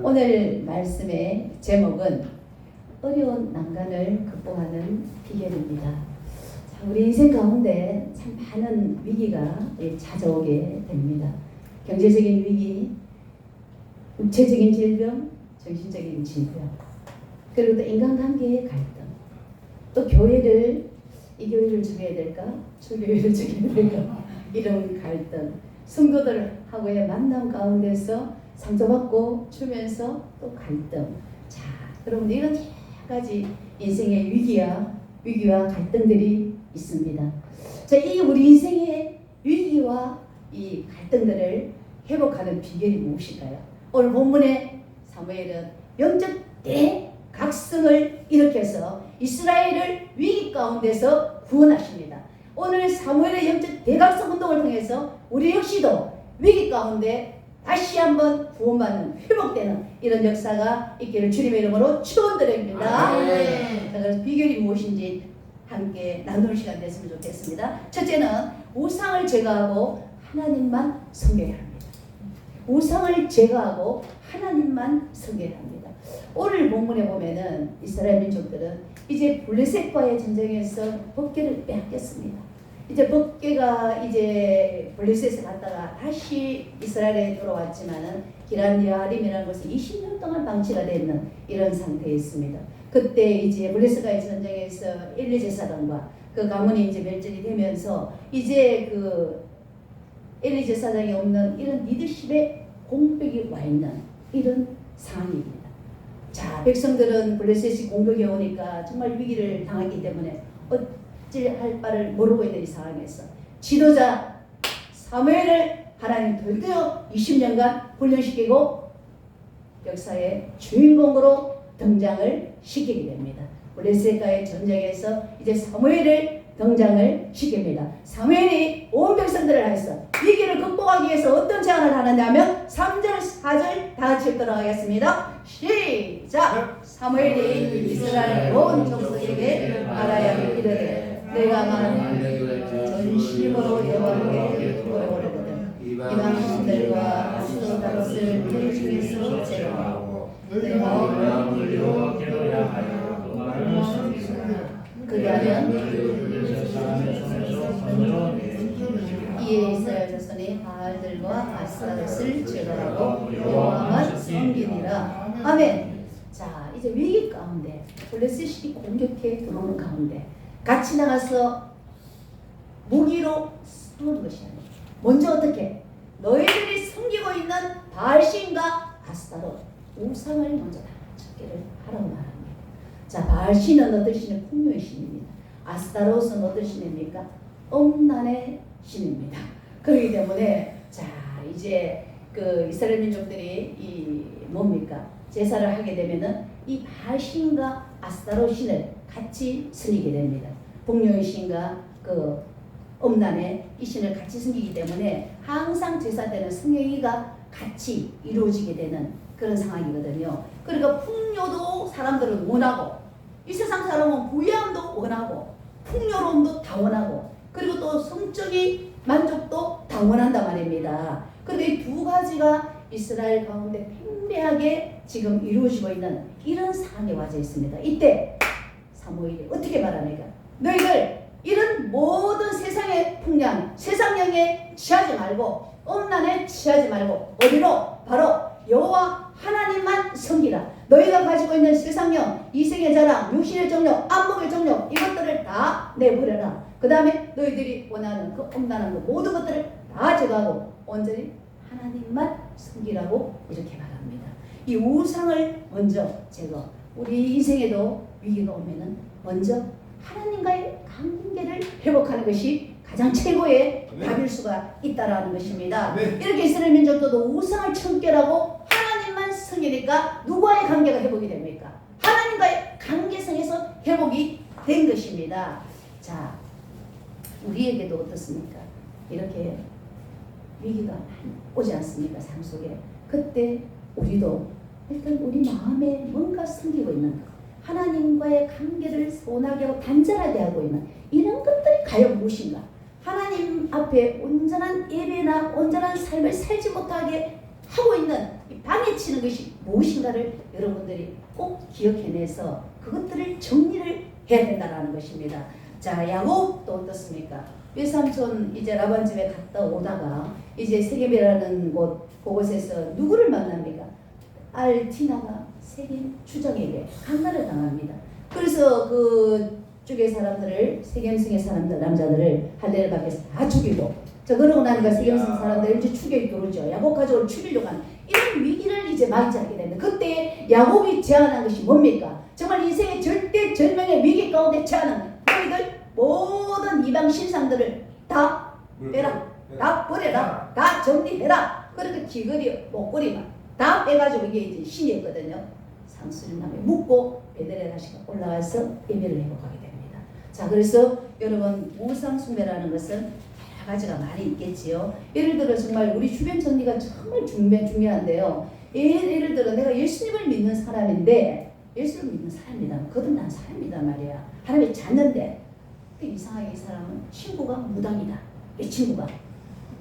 오늘 말씀의 제목은 어려운 난간을 극복하는 비결입니다. 자, 우리 인생 가운데 참 많은 위기가 찾아오게 됩니다. 경제적인 위기, 육체적인 질병, 정신적인 질병, 그리고 또 인간관계의 갈등, 또 이 교회를 죽여야 될까, 저 교회를 죽여야 될까, 이런 갈등, 성도들하고의 만남 가운데서 상처받고 주면서 또 갈등. 자, 여러분들 이런 여러 가지 인생의 위기와 갈등들이 있습니다. 자, 이 우리 인생의 위기와 이 갈등들을 회복하는 비결이 무엇일까요? 오늘 본문의 사무엘은 영적 대각성을 일으켜서 이스라엘을 위기 가운데서 구원하십니다. 오늘 사무엘의 영적 대각성 운동을 통해서 우리 역시도 위기 가운데 다시 한번 구원받는, 회복되는 이런 역사가 있기를 주님의 이름으로 축원드립니다. 그래서 비결이 무엇인지 함께 나누는 시간 됐으면 좋겠습니다. 첫째는 우상을 제거하고 하나님만 섬겨야 합니다. 우상을 제거하고 하나님만 섬겨야 합니다. 오늘 본문에 보면은 이스라엘 민족들은 이제 블레셋과의 전쟁에서 법궤를 빼앗겼습니다. 이제 법궤가 이제 블레셋에 갔다가 다시 이스라엘에 돌아왔지만은 기럇야림이라는 곳에 20년 동안 방치가 되는 이런 상태에 있습니다. 그때 이제 블레셋과의 전쟁에서 엘리 제사장과 그 가문이 이제 멸절이 되면서 이제 그 엘리 제사장이 없는 이런 리더십의 공백이 와 있는 이런 상황입니다. 자, 백성들은 블레셋이 공격이 오니까 정말 위기를 당했기 때문에 어찌할 바를 모르고 있는 이 상황에서 지도자 사무엘을 하나님 돌려 20년간 훈련시키고 역사의 주인공으로 등장을 시키게 됩니다. 블레셋과의 전쟁에서 이제 사무엘을 등장을 시킵니다. 사무엘이 온 백성들을 해서 위기를 극복하기 위해서 어떤 제안을 하느냐면 3절 4절 다 같이 읽도록하겠습니다. 시작! 사무엘이 이스라엘 온 족속에게 말하여 이르되 내가 말하는 전심으로 여호와께 구하오거든 이방 신들과 아스타롯을 그 중에서 제거하고 내 마음을 여호와께로 향하여 동말을 섬기라. 그리하면 이에 이스라엘 자손이 바알들과 아스타롯을 제거하고 여호와만 섬기니라. 아멘. 자, 이제 위기 가운데 블레셋이 공격해 들어오는 가운데 같이 나가서 무기로 싸우는 것이 아니에요. 먼저 어떻게? 너희들이 섬기고 있는 바알신과 아스타롯 우상을 먼저 다 찾기를 하라고 말합니다. 자, 바알신은 어떤 신은 풍요의 신입니다. 아스타롯은 어떤 신입니까? 엄난의 신입니다. 그렇기 때문에 자, 이제 그 이스라엘 민족들이 이 뭡니까? 제사를 하게 되면은 이 바알신과 아스타롯 신을 같이 섬기게 됩니다. 풍요의 신과 그 엄난의 이 신을 같이 섬기기 때문에 항상 제사 때는 성행위가 같이 이루어지게 되는 그런 상황이거든요. 그러니까 풍요도 사람들은 원하고 이 세상 사람은 부유함도 원하고 풍요로움도 다 원하고 그리고 또 성적인 만족도 다 원한단 말입니다. 그런데 이 두 가지가 이스라엘 가운데 팽배하게 지금 이루어지고 있는 이런 상황에 와져 있습니다. 이때 사무엘이 어떻게 말합니까? 너희들 이런 모든 세상의 풍량, 세상령에 취하지 말고 엄난에 취하지 말고 어디로? 바로 여호와 하나님만 섬기라. 너희가 가지고 있는 세상령, 이생의 자랑, 육신의 정욕, 안목의 정욕 이것들을 다 내버려라. 그 다음에 너희들이 원하는 그 엄난한 그 모든 것들을 다 제거하고 온전히 하나님만 섬기라고 이렇게 말합니다. 이 우상을 먼저 제거. 우리 인생에도 위기가 오면은 먼저 하나님과의 관계를 회복하는 것이 가장 최고의 답일 수가 있다라는 것입니다. 이렇게 이스라엘 민족도 우상을 청결하고 하나님만 섬기니까 누구와의 관계가 회복이 됩니까? 하나님과의 관계성에서 회복이 된 것입니다. 자, 우리에게도 어떻습니까? 이렇게 위기가 오지 않습니까? 삶 속에. 그때 우리도 일단 우리 마음에 뭔가 숨기고 있는 것, 하나님과의 관계를 소원하게 하고 단절하게 하고 있는 이런 것들이 과연 무엇인가? 하나님 앞에 온전한 예배나 온전한 삶을 살지 못하게 하고 있는 이 방해치는 것이 무엇인가를 여러분들이 꼭 기억해내서 그것들을 정리를 해야 된다는 것입니다. 자, 야곱도 어떻습니까? 외삼촌 이제 라반 집에 갔다 오다가 이제 세겜이라는 그곳에서 누구를 만납니까? 알디나가 세겜 주장에게 강간을 당합니다. 그래서 그 쪽의 사람들을 세겜성의 사람들 남자들을 할례를 받게서 다 죽이고 저 그러고 나니까 세겜성 사람들을 이제 죽여 들어오죠. 야곱 가족을 죽이려고 하는 이런 위기를 이제 맞이하게 됩니다. 그때 야곱이 제안한 것이 뭡니까? 정말 인생의 절대 절명의 위기 가운데 제안한 너희들 모든 이방 신상들을 다 빼라, 다 버려라, 다 정리해라. 그렇게 귀걸이, 목걸이만 다 빼가지고 이게 이제 신이었거든요. 상수리남에 묻고 베들레헴시가 올라가서 예배를 회복하게 됩니다. 자, 그래서 여러분 우상숭배라는 것은 여러 가지가 많이 있겠지요. 예를 들어 정말 우리 주변 정리가 정말 중요한데요. 예를 들어 내가 예수님을 믿는 사람인데 예수를 믿는 사람이다. 거듭난 사람이다 말이야. 하나님이 잤는데 이상하게 이 사람은 친구가 무당이다. 이 친구가.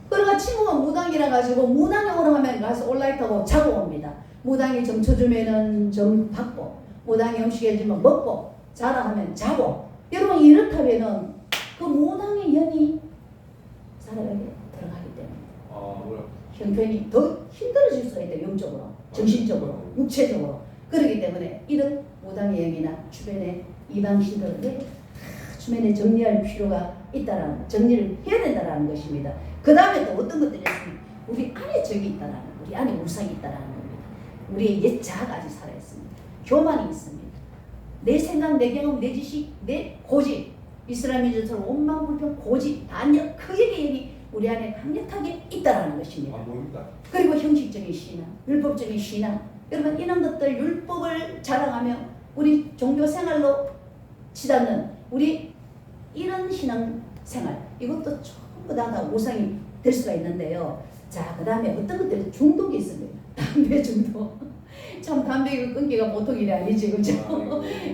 그러니까 친구가 무당이라 가지고 무당형으로 하면 가서 온라인하고 자고 옵니다. 무당이 점 쳐주면은 점 받고 무당이 음식 해주면 먹고 자라 하면 자고. 여러분 이렇다면은 그 무당의 영이 사람에게 들어가기 때문에 형편이 더 힘들어질 수가 있다. 영적으로, 정신적으로, 육체적으로. 그렇기 때문에 이런 무당의 영이나 주변의 이방신들을 주변에 정리할 필요가 있다라는, 정리를 해야 된다라는 것입니다. 그 다음에 또 어떤 것들이 있습니까? 우리 안에 적이 있다라는, 우리 안에 우상이 있다라는 겁니다. 우리의 옛 자아가 아직 살아있습니다. 교만이 있습니다. 내 생각, 내 경험, 내 지식, 내 고집, 이스라엘 민족처럼 원망불평, 고집, 반역, 크게 영이 우리 안에 강력하게 있다라는 것입니다. 그리고 형식적인 신앙, 율법적인 신앙, 여러분 이런 것들 율법을 자랑하며 우리 종교 생활로 치닫는 우리 이런 신앙 생활, 이것도 전부 다 우상이 될 수가 있는데요. 자, 그 다음에 어떤 것들이 중독이 있습니다. 담배 중독. 참 담배 끊기가 보통 일이 아니지, 그죠?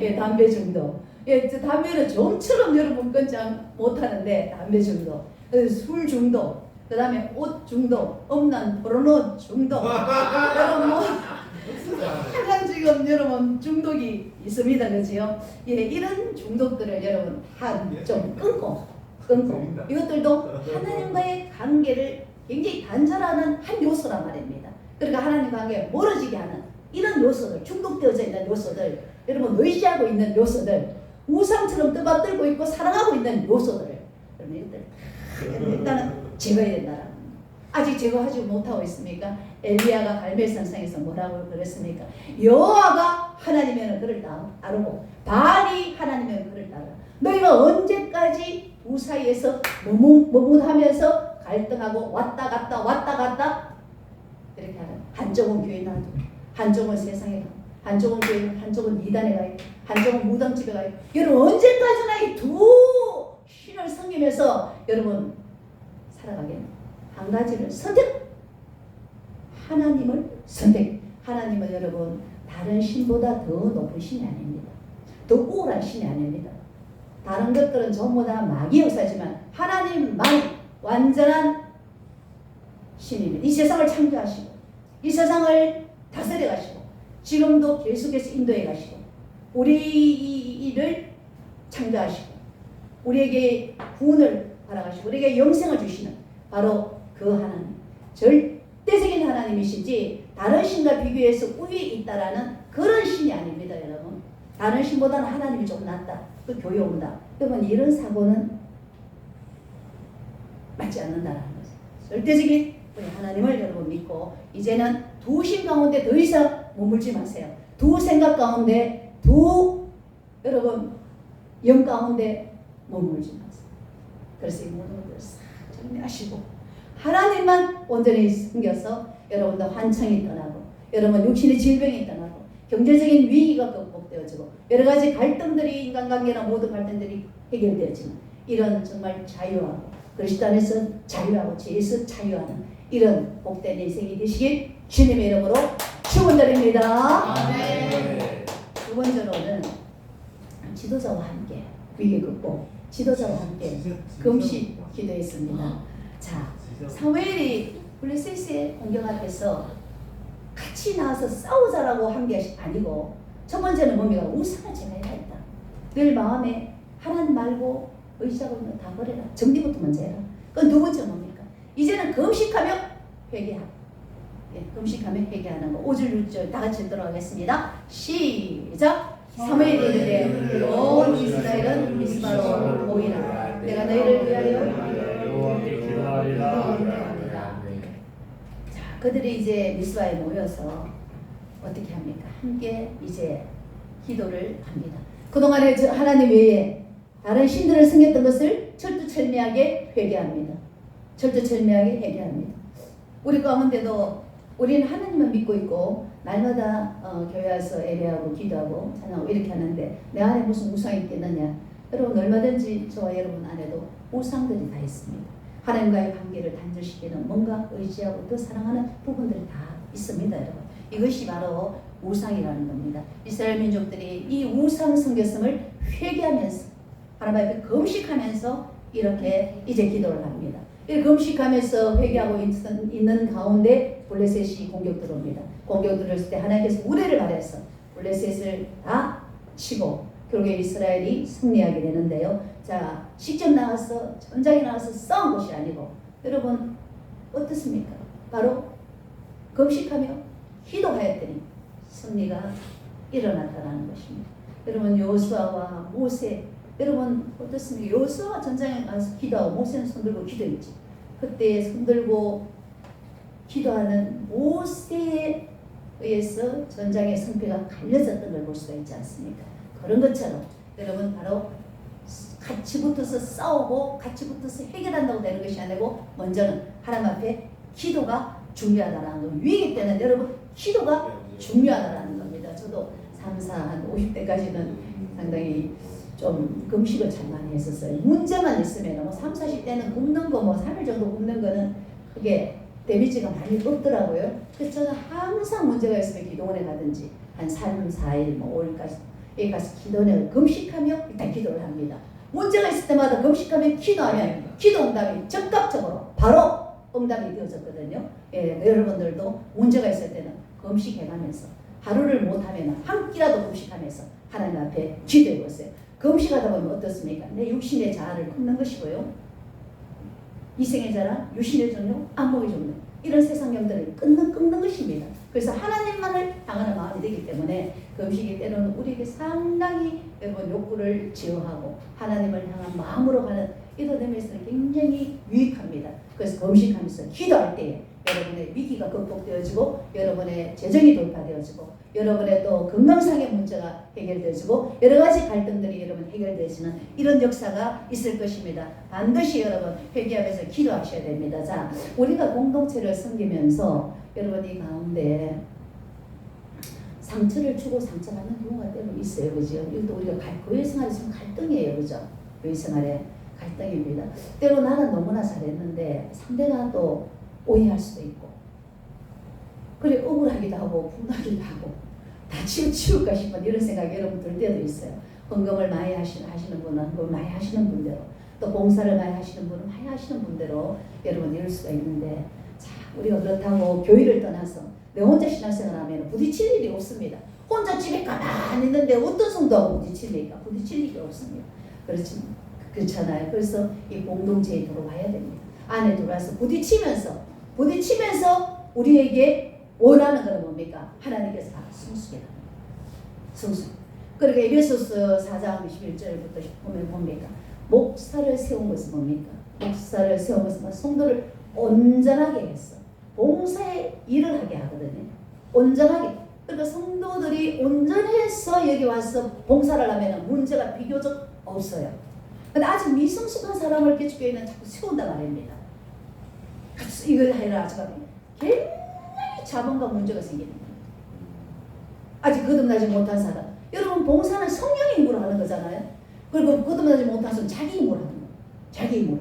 예, 담배 중독. 예, 담배는 좀처럼 여러분 끊지 못하는데 담배 중독, 술 중독, 그 다음에 옷 중독, 없는 포르노 중독. 여러분 뭐 하여간 지금 여러분 중독이 있습니다, 그지요? 예, 이런 중독들을 여러분 좀 끊고 이것들도 하나님과의 관계를 굉장히 단절하는 한 요소란 말입니다. 그러니까 하나님과 관계가 멀어지게 하는 이런 요소들, 중독되어져 있는 요소들, 여러분 의지하고 있는 요소들, 우상처럼 떠받들고 있고 사랑하고 있는 요소들, 여러분 이것들 일단은 제거해야 된다라는 겁니다. 아직 제거하지 못하고 있습니까? 엘리야가 갈멜산상에서 뭐라고 그랬습니까? 여호와가 하나님이면 그를 따르고 바알이 하나님이면 그를 따르라. 너희가 언제까지 두 사이에서 머뭇하면서 갈등하고 왔다 갔다 이렇게 하는, 한쪽은 교회 놔두고 한쪽은 세상에 가고 한쪽은 교회, 한쪽은 이단에 가 있고 한쪽은 무당집에 가 있고, 여러분 언제까지나 이 두 신을 섬기면서 여러분 살아가겠나? 한 가지를 하나님을 선택. 하나님은 여러분 다른 신보다 더 높은 신이 아닙니다. 더 우월한 신이 아닙니다. 다른 것들은 전부 다 마귀 역사지만 하나님만 완전한 신입니다. 이 세상을 창조하시고 이 세상을 다스려 가시고 지금도 계속해서 인도해 가시고 우리를 창조하시고 우리에게 구원을 바라가시고 우리에게 영생을 주시는 바로 그 하나님, 절대적인 하나님이시지 다른 신과 비교해서 우위에 있다라는 그런 신이 아닙니다, 여러분. 다른 신보다는 하나님이 좀 낫다, 그 교회 온다. 여러분 이런 사고는 맞지 않는다라는 거죠. 절대적인 우리 하나님을 여러분 믿고 이제는 두 신 가운데 더 이상 머물지 마세요. 두 생각 가운데, 두 여러분 영 가운데 머물지 마세요. 그래서 이 모든 것들을 싹 정리하시고 하나님만 온전히 숨겨서 여러분도 환청이 떠나고 여러분 육신의 질병이 떠나고 경제적인 위기가 극복되어지고 여러 가지 갈등들이 인간관계나 모든 갈등들이 해결되어지는 이런 정말 자유하고 그리스도 안에서 자유하고 죄에서 자유하는 이런 복된 인생이 되시길 주님의 이름으로 축원드립니다. 두 번째로는 지도자와 함께 위기 극복, 지도자와 함께 금식 기도했습니다. 자, 사무엘이 블레셋의 공격 앞에서 같이 나와서 싸우자라고 한 게 아니고 첫 번째는 뭡니까? 우상을 제거해야 했다. 늘 마음에 하나님 말고 의지하고 있는 거 다 버려라. 정리부터 먼저 해라. 그건 두 번째 뭡니까? 이제는 금식하며 회개하라. 예, 금식하며 회개하는 거. 5절 6절 다 같이 들어가겠습니다. 시작. 사무엘이 이르되 온 이스라엘은 미스바로 모이라. 내가 너희를 위하여 기도하리라. 자, 그들이 이제 미스바에 모여서 어떻게 합니까? 함께 이제 기도를 합니다. 그동안에 하나님 외에 다른 신들을 섬겼던 것을 철두철미하게 회개합니다. 철두철미하게 회개합니다. 우리 가운데도 우리는 하나님만 믿고 있고 날마다 교회 와서 예배하고 기도하고 찬양하고 이렇게 하는데 내 안에 무슨 우상이 있겠느냐? 여러분 얼마든지 저와 여러분 안에도 우상들이 다 있습니다. 하나님과의 관계를 단절시키는 뭔가 의지하고 또 사랑하는 부분들이 다 있습니다. 여러분 이것이 바로 우상이라는 겁니다. 이스라엘 민족들이 이 우상 섬겼음을 회개하면서 하나님 앞에 금식하면서 이렇게 이제 기도를 합니다. 이 금식하면서 회개하고 있는 가운데 블레셋이 공격 들어옵니다. 공격 들어올 때 하나님께서 우레를 발해서 블레셋을 다 치고 결국에 이스라엘이 승리하게 되는데요. 자, 직접 나가서 전장에 나가서 싸운 것이 아니고 여러분 어떻습니까? 바로 금식하며 기도하였더니 승리가 일어났다는 것입니다. 여러분 여호수아와 모세 여러분 어떻습니까? 여호수아가 전장에 가서 기도하고 모세는 손들고 기도했지. 그때 손들고 기도하는 모세에 의해서 전장의 승패가 갈려졌던 걸 볼 수가 있지 않습니까? 그런 것처럼 여러분 바로 같이 붙어서 싸우고 같이 붙어서 해결한다고 되는 것이 아니고 먼저는 하나님 앞에 기도가 중요하다는 거. 위기 때는 여러분 기도가 중요하다는 겁니다. 저도 50대까지는 상당히 좀 금식을 참 많이 했었어요. 문제만 있으면 뭐 40대는 굶는 거 뭐 3일 정도 굶는 거는 그게 데미지가 많이 없더라고요. 그래서 저는 항상 문제가 있으면 기도원에 가든지 한 3, 4일 뭐 5일까지 여기 가서 기도원에 금식하며 일단 기도를 합니다. 문제가 있을 때마다 금식하며 기도하면 기도 응답이 적극적으로 바로 응답이 되어졌거든요. 예, 여러분들도 문제가 있을 때는 금식해가면서 하루를 못하면 한 끼라도 금식하면서 하나님 앞에 기도해보세요. 금식하다 보면 어떻습니까? 내 육신의 자아를 굽는 것이고요. 이생의 자랑, 유신의 종료, 안목의 종료 이런 세상 염들을 끊는 것입니다. 그래서 하나님만을 향하는 마음이 되기 때문에 금식이 때로는 우리에게 상당히 여러분 욕구를 제어하고 하나님을 향한 마음으로 가는 기도됨에서는 굉장히 유익합니다. 그래서 금식하면서 기도할 때에 여러분의 위기가 극복되어지고 여러분의 재정이 돌파되어지고 여러분의 또 건강상의 문제가 해결되어지고 여러 가지 갈등들이 여러분 해결되어지는 이런 역사가 있을 것입니다. 반드시 여러분 회개하면서 기도하셔야 됩니다. 자, 우리가 공동체를 섬기면서 여러분 이 가운데 상처를 주고 상처받는 경우가 때문에 있어요. 그죠? 이것도 우리가 교회 생활이 좀 갈등이에요. 그죠? 교회 생활에 갈등입니다. 때로 나는 너무나 잘했는데 상대가 또 오해할 수도 있고 그래 억울하기도 하고 분하기도 하고 다 치울까 싶은 이런 생각이 여러분 들 때도 있어요. 헌금을 많이 하시는 분은 헌금을 많이 하시는 분대로 또 봉사를 많이 하시는 분은 많이 하시는 분대로 여러분 이럴 수가 있는데 자 우리가 그렇다고 교회를 떠나서 내 혼자 신앙생활하면 부딪힐 일이 없습니다. 혼자 집에 가만히 있는데 어떤 성도하고 부딪힙니까? 부딪힐 일이 없습니다. 그렇잖아요. 그래서 이 공동체에 들어와야 됩니다. 안에 들어와서 부딪히면서 우리에게 원하는 것은 뭡니까? 하나님께서 바로 성숙이라는 겁니다. 성숙. 그러니까 에베소서 4장 21절부터 보면 뭡니까? 목사를 세운 것은 뭡니까? 목사를 세운 것은 성도를 온전하게 했어. 봉사의 일을 하게 하거든요. 온전하게. 그러니까 성도들이 온전해서 여기 와서 봉사를 하면 문제가 비교적 없어요. 근데 아직 미성숙한 사람을 개척교회는 자꾸 세운다 말입니다. 이걸 해라. 굉장히 자본과 문제가 생기는 거예요. 아직 거듭나지 못한 사람. 여러분 봉사는 성령의 힘으로 하는 거잖아요. 그리고 거듭나지 못한 사람은 자기 힘으로 하는 거예요. 자기 힘으로.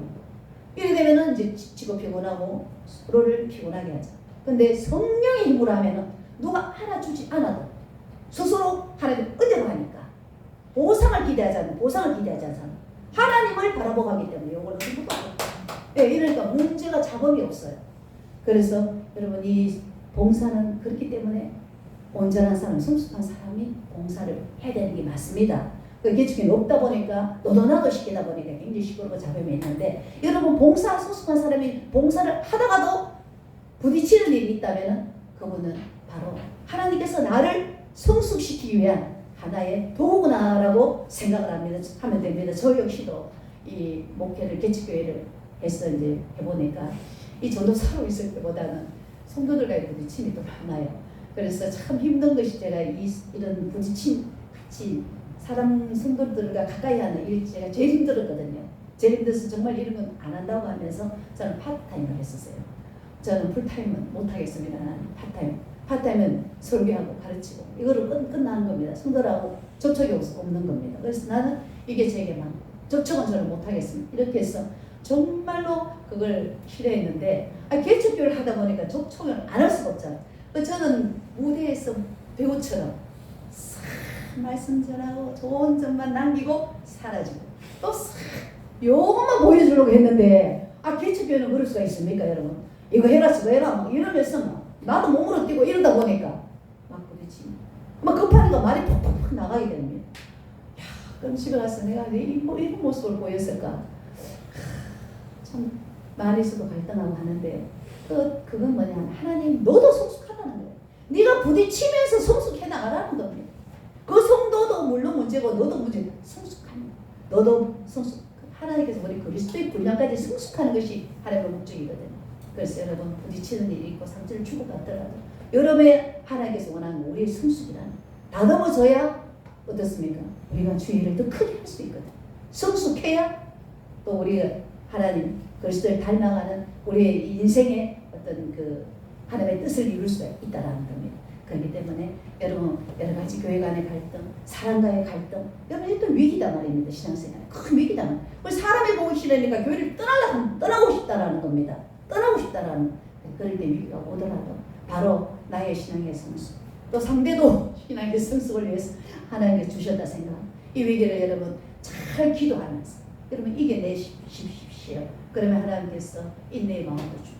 이렇게 되면은 이제 지고 피곤하고 서로를 피곤하게 하죠. 근데 성령의 힘으로 하면은 누가 알아주지 않아도 스스로 하나님 은혜로 하니까 보상을 기대하지 않잖아. 하나님을 바라보고 하기 때문에 이걸 공부도 안 해요. 네, 이러니까 문제가 잡음이 없어요. 그래서 여러분 이 봉사는 그렇기 때문에 온전한 사람, 성숙한 사람이 봉사를 해야 되는 게 맞습니다. 그 개축이 높다 보니까 너도나도 시키다 보니까 굉장히 시끄럽고 잡음이 있는데, 여러분 봉사 성숙한 사람이 봉사를 하다가도 부딪히는 일이 있다면 그분은 바로 하나님께서 나를 성숙시키기 위한 하나의 도구나라고 생각을 하면 됩니다. 저 역시도 이 목회를 개축교회를 해서 이제 해보니까 이 전도사로 있을 때보다는 성도들과의 부딪힘이 더 많아요. 그래서 참 힘든 것이 제가 이런 부딪힘 같이 사람 성도들과 가까이 하는 일 제가 제일 힘들었거든요. 제일 힘들어서 정말 이런 건 안 한다고 하면서 저는 파트타임을 했었어요. 저는 풀타임은 못하겠습니다. 나는 파트타임은 설교하고 가르치고 이거를 끝나는 겁니다. 성도라고 접촉이 없는 겁니다. 그래서 나는 이게 제게 많고 접촉은 저는 못하겠습니다. 이렇게 해서 정말로 그걸 싫어했는데 개척교를 하다 보니까 접촉을 안 할 수가 없잖아요. 저는 무대에서 배우처럼 싹 말씀 전하고 좋은 점만 남기고 사라지고 또 싹 요것만 보여주려고 했는데 개척교회는 그럴 수가 있습니까 여러분? 이거 해라 저거 해라 막 이러면서 막 나도 몸으로 뛰고 이러다 보니까 막 부딪히고 막 급하니까 말이 팍팍팍 나가게 됩니다. 야, 그럼 집에 가서 내가 이런 모습을 보였을까? 참 말에서도 갈등하고 하는데 그건 뭐냐면 하나님 너도 성숙하다는 거예요. 네가 부딪히면서 성숙해 나가라는 겁니다. 그 성도도 물론 문제고 너도 문제고 성숙하는 거예요. 너도 성숙. 하나님께서 우리 그리스도의 분량까지 성숙하는 것이 하나님의 목적이거든요. 그래서 여러분 부딪히는 일이 있고 상처를 주고 받더라도 여러분의 하나님께서 원하는 우리의 성숙이라는 다듬어져야 어떻습니까? 우리가 주의를 더 크게 할 수 있거든요. 성숙해야 또 우리가 하나님 그리스도를 닮아가는 우리의 인생의 어떤 그 하나님의 뜻을 이룰 수가 있다라는 겁니다. 그렇기 때문에 여러분 여러 가지 교회 간의 갈등, 사람과의 갈등, 여러분 일단 위기다 말입니다. 신앙생활 큰 위기다. 우리 사람이 보기 싫으니까 교회를 떠나고 싶다라는 겁니다. 떠나고 싶다라는 그럴 때 위기가 오더라도 바로 나의 신앙의 성숙, 또 상대도 신앙의 성숙을 위해서 하나님께 주셨다 생각. 이 위기를 여러분 잘 기도하면서 여러분 이겨내십시오. 그러면 하나님께서 인내의 마음도 주고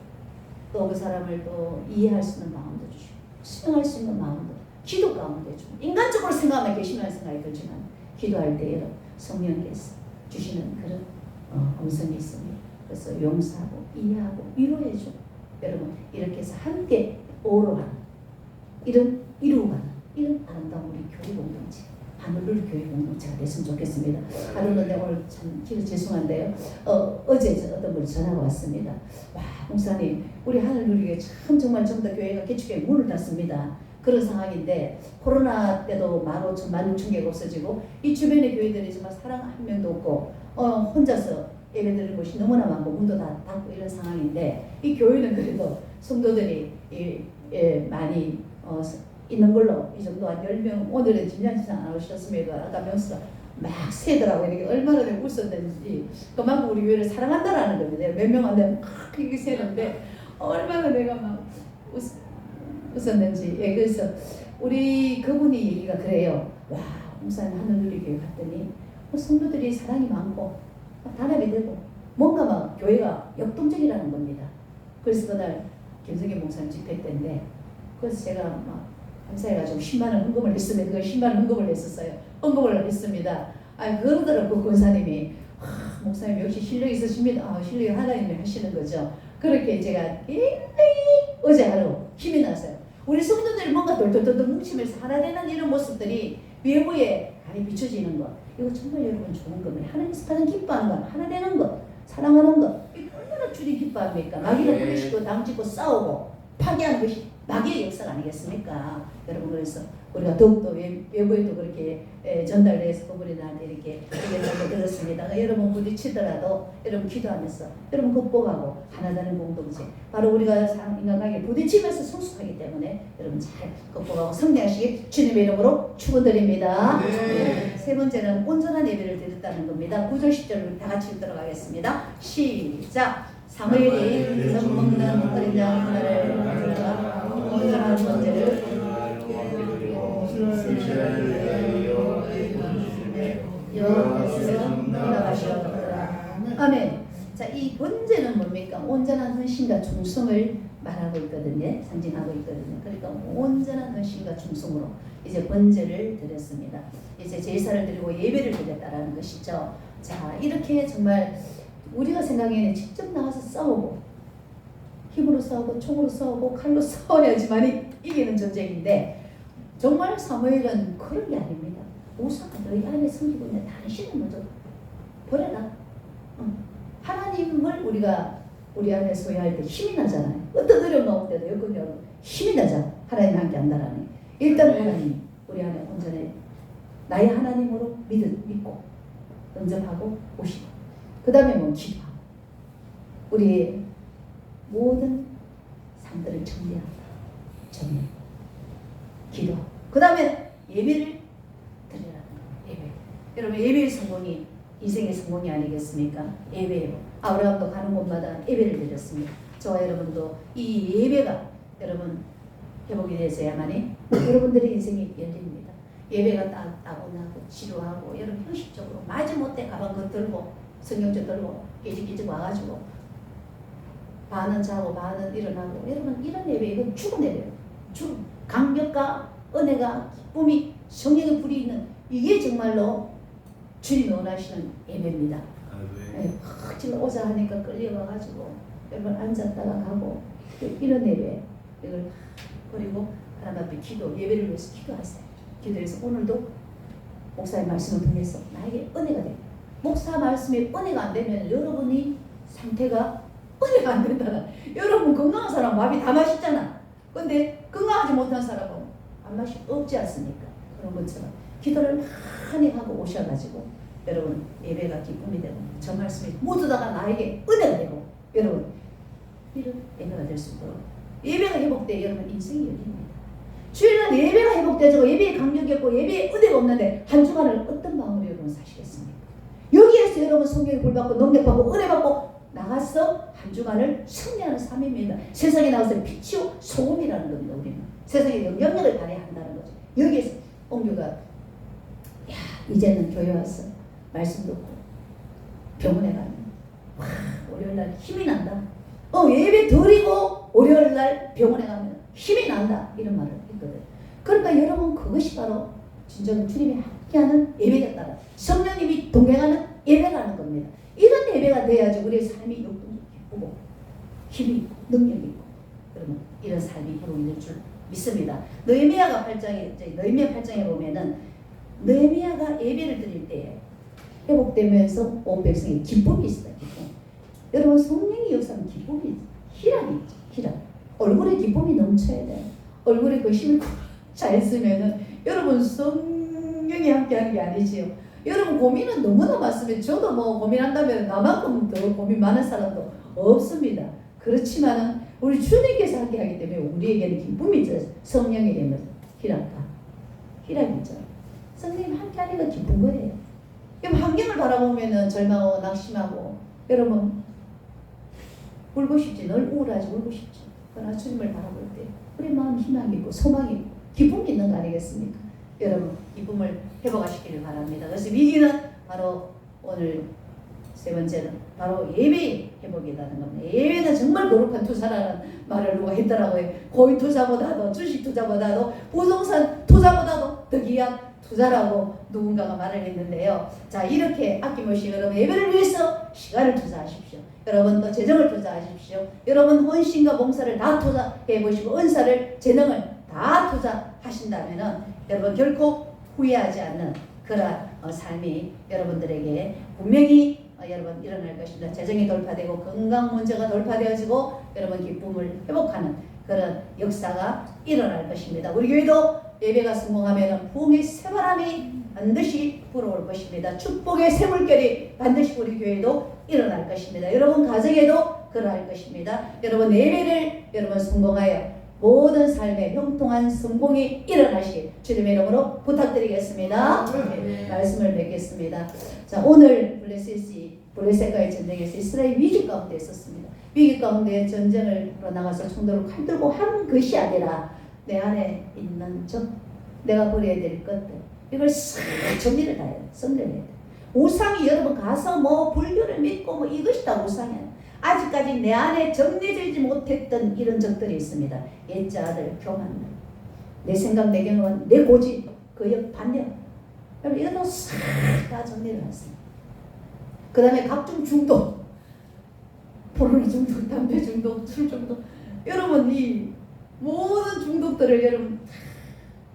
또 그 사람을 또 이해할 수 있는 마음도 주시고 수용할 수 있는 마음도 기도 가운데 주고 인간적으로 생각하면 괘씸한 생각이 들지만 기도할 때 여러분 성령께서 주시는 그런 음성이 있습니다. 그래서 용서하고 이해하고 위로해주고 여러분 이렇게 해서 함께 어우러가는 이루어가는 이런 아름다운 우리 교회 공동체 하늘을 교회 공동체가 됐으면 좋겠습니다. 하루는 오늘 참 죄송한데요. 어제 어떤 분이 전화가 왔습니다. 와 목사님 우리 하늘누리교회 참 정말 전부 다 교회가 개축교회 문을 닫습니다. 그런 상황인데 코로나 때도 15,000, 16,000개가 없어지고 이 주변의 교회들이 정말 사람 한 명도 없고 혼자서 예배드리는 곳이 너무나 많고 문도 다 닫고 이런 상황인데 이 교회는 그래도 성도들이 많이 있는 걸로 이 정도 한 10명 오늘은 진양시장 안 오셨습니다. 아까 명수가 막 세더라고요. 이게 얼마나 내가 웃었는지 그만큼 우리 교회를 사랑한다라는 겁니다. 몇 명 안 되면 크게 세는데 얼마나 내가 막 웃었는지. 예, 그래서 우리 그분이 얘기가 그래요. 와 목사님 하늘누리교회 갔더니 성도들이 사랑이 많고 단합이 되고 뭔가 막 교회가 역동적이라는 겁니다. 그래서 그날 김성기 목사님 집회 때인데 그래서 제가 막 감사해가지고 10만 원 헌금을 했습니다. 그 10만 원 헌금을 했었어요. 헌금을 했습니다. 그러더라고 그 권사님이 목사님 역시 실력이 있으십니다. 실력이 하나님이 하시는 거죠. 그렇게 제가 굉장히 어제 하루 힘이 났어요. 우리 성도들이 뭔가 돌돌돌 뭉치면서 하나 되는 이런 모습들이 외부에 많이 비춰지는 것 이거 정말 여러분 좋은 겁니다. 하나님께서 가장 기뻐하는 건 하나 되는 것, 사랑하는 것 이게 얼마나 주님 기뻐합니까? 마귀를 부르시고 당짓고 싸우고 파괴하는 것이 마귀의 역사가 아니겠습니까? 여러분 그래서 우리가 더욱더 외부에도 그렇게 전달돼서 그분이 나한테 이렇게 얘기를 들었습니다. 여러분 부딪히더라도 여러분 기도하면서 여러분 극복하고 하나되는 공동체 바로 우리가 인간관계 부딪히면서 성숙하기 때문에 여러분 잘 극복하고 성장하시기 주님의 이름으로 축원드립니다. 네. 세 번째는 온전한 예배를 드렸다는 겁니다. 9절 10절을 다 같이 읽도록 하겠습니다. 시작. 사무엘이 젖 먹는 어린 양 하나를 가져다가 온전한 번제를 여호와께서 나가셨더라. 아멘. 자, 이 번제는 뭡니까? 온전한 헌신과 충성을 말하고 있거든요. 상징하고 있거든요. 그러니까 온전한 헌신과 충성으로 이제 번제를 드렸습니다. 이제 제사를 드리고 예배를 드렸다라는 것이죠. 자, 이렇게 정말 우리가 생각에는 직접 나가서 싸우고 힘으로 싸우고 총으로 싸우고 칼로 싸워야지만 이기는 전쟁인데 정말 사무엘은 그런 게 아닙니다. 우상 너희 안에 숨기고 있는 당신은 먼저 버려라. 하나님을 우리가 우리 안에 소유할 때 힘이 나잖아요. 어떤 어려움 나올 때도 여건이 힘이 나잖아. 하나님 함께 한다라니. 일단 하나님 우리 안에 온전히 나의 하나님으로 믿고 응접하고 오시고 그 다음에 뭐 기도하고 우리의 모든 삶들을 정리한다. 정리. 기도하고 그 다음에 예배를 드리라는 거예요. 예배. 여러분 예배의 성공이 인생의 성공이 아니겠습니까? 예배예요. 아브라함도 가는 곳마다 예배를 드렸습니다. 저와 여러분도 이 예배가 여러분 회복이 되어야만이 여러분들의 인생이 열립니다. 예배가 따고나고 치료하고 여러분 형식적으로 마지못해 가방 그 들고 성경책 들고 깨지깨지 와가지고 반은 자고 반은 일어나고 여러분 이런 예배 이건 죽은 예배예요. 죽음. 감격과 은혜가 기쁨이 성령의 불이 있는 이게 정말로 주님이 원하시는 예배입니다. 확 오자 하니까 끌려와가지고 여러분 앉았다가 가고 이런 예배 이걸 그리고 하나님 앞에 기도 예배를 위해서 기도하세요. 기도해서 오늘도 목사의 말씀을 통해서 나에게 은혜가 돼. 목사 말씀에 은혜가 안 되면 여러분이 상태가 은혜가 안 된다. 여러분 건강한 사람 밥이 다 맛있잖아. 근데 건강하지 못한 사람은 안 맛이 없지 않습니까? 그런 것처럼 기도를 많이 하고 오셔가지고 여러분 예배가 기쁨이 되고 저 말씀이 모두 다가 나에게 은혜가 되고 여러분 이런 예배가 될 수 있도록 예배가 회복돼 여러분 인생이 열립니다. 주일날 예배가 회복되고 예배의 강력이 없고 예배의 은혜가 없는데 한 주간을 어떤 마음으로 여러분 사시겠습니까? 여기에서 여러분 성경에 불받고 능력받고 은혜받고 나가서 한 주간을 승리하는 삶입니다. 세상에 나가서 빛이요 소금이라는 겁니다. 우리는 세상에 영향력을 발휘해야 한다는 거죠. 여기에서 옹교가 야 이제는 교회 와서 말씀 듣고 병원에 가면 와 월요일날 힘이 난다. 예배 드리고 월요일날 병원에 가면 힘이 난다 이런 말을 했거든. 그러니까 여러분 그것이 바로 진정 주님이 함께하는 예배겠다. 성령님이 동행하는 예배라는 겁니다. 이런 예배가 돼야지 우리의 삶이 기쁘고 힘이 있고 능력이 있고 그러면 이런 삶이 회복이 될 줄 믿습니다. 느헤미야가 8장에 느헤미야 8장에 보면은 느헤미야가 예배를 드릴 때 회복되면서 온 백성이 기쁨이 있어요. 기쁨. 여러분 성령의 역사는 기쁨이 희락이 있죠. 희락. 얼굴에 기쁨이 넘쳐야 돼요. 얼굴에 그 힘을 잘 쓰면은 여러분 성령이 함께하는 게 아니지요. 여러분 고민은 너무나 많습니다. 저도 뭐 고민한다면 나만큼 더 고민 많은 사람도 없습니다. 그렇지만은 우리 주님께서 함께하기 때문에 우리에게는 기쁨이 있어요. 성령에게는 희락이죠. 성령님 함께하니까 기쁜 거예요. 여러분 환경을 바라보면은 절망하고 낙심하고 여러분 울고 싶지. 늘 우울하지 울고 싶지. 그러나 주님을 바라볼 때 우리 마음 희망이 있고 소망이 있고 기쁨이 있는 거 아니겠습니까? 여러분 기쁨을 회복하시기를 바랍니다. 그래서 위기는 바로 오늘 세 번째는 바로 예배의 회복이라는 겁니다. 예배는 정말 거룩한 투자라는 말을 누가 했더라고요. 고위 투자보다도 주식 투자보다도 부동산 투자보다도 더 귀한 투자라고 누군가가 말을 했는데요. 자 이렇게 아낌없이 여러분 예배를 위해서 시간을 투자하십시오. 여러분 또 재정을 투자하십시오. 여러분 헌신과 봉사를 다 투자해 보시고 은사를 재능을 다 투자하신다면은 여러분 결코 후회하지 않는 그런 삶이 여러분들에게 분명히 여러분 일어날 것입니다. 재정이 돌파되고 건강 문제가 돌파되어지고 여러분 기쁨을 회복하는 그런 역사가 일어날 것입니다. 우리 교회도 예배가 성공하면 부흥의 새바람이 반드시 불어올 것입니다. 축복의 새물결이 반드시 우리 교회도 일어날 것입니다. 여러분 가정에도 그러할 것입니다. 여러분 예배를 여러분 성공하여 모든 삶에 형통한 성공이 일어나시길 주님의 이름으로 부탁드리겠습니다. 네, 말씀을 뵙겠습니다. 자 오늘 블레셋과의 전쟁에서 이스라엘 위기 가운데 있었습니다. 위기 가운데 전쟁을 나가서 총도를 칼 들고 한 것이 아니라 내 안에 있는 내가 버려야 될 것들 이걸 싹 정리를 다 해요. 정리를 해야 돼. 우상이 여러분 가서 뭐 불교를 믿고 뭐 이것이 다 우상이야. 아직까지 내 안에 정리되지 못했던 이런 적들이 있습니다. 옛자들, 교만, 내 생각, 내 경험, 내 고집, 그 역, 반역. 여러분 이것도 싹 다 정리를 했습니다. 그 다음에 각종 중독, 포르노 중독, 담배 중독, 술 중독. 여러분 이 모든 중독들을 여러분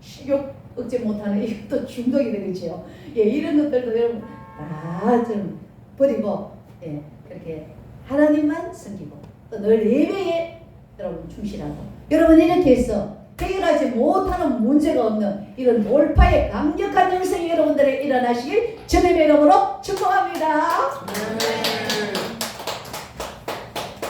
식욕 억제 못하는 이것도 중독이 되겠죠. 예, 이런 것들도 여러분 다 좀 버리고 예, 그렇게 하나님만 섬기고 또 늘 예배에 여러분 충실하고 여러분 이렇게 해서 해결하지 못하는 문제가 없는 이런 돌파의 강력한 영성이 여러분들의 일어나시길 주님의 이름으로 축복합니다.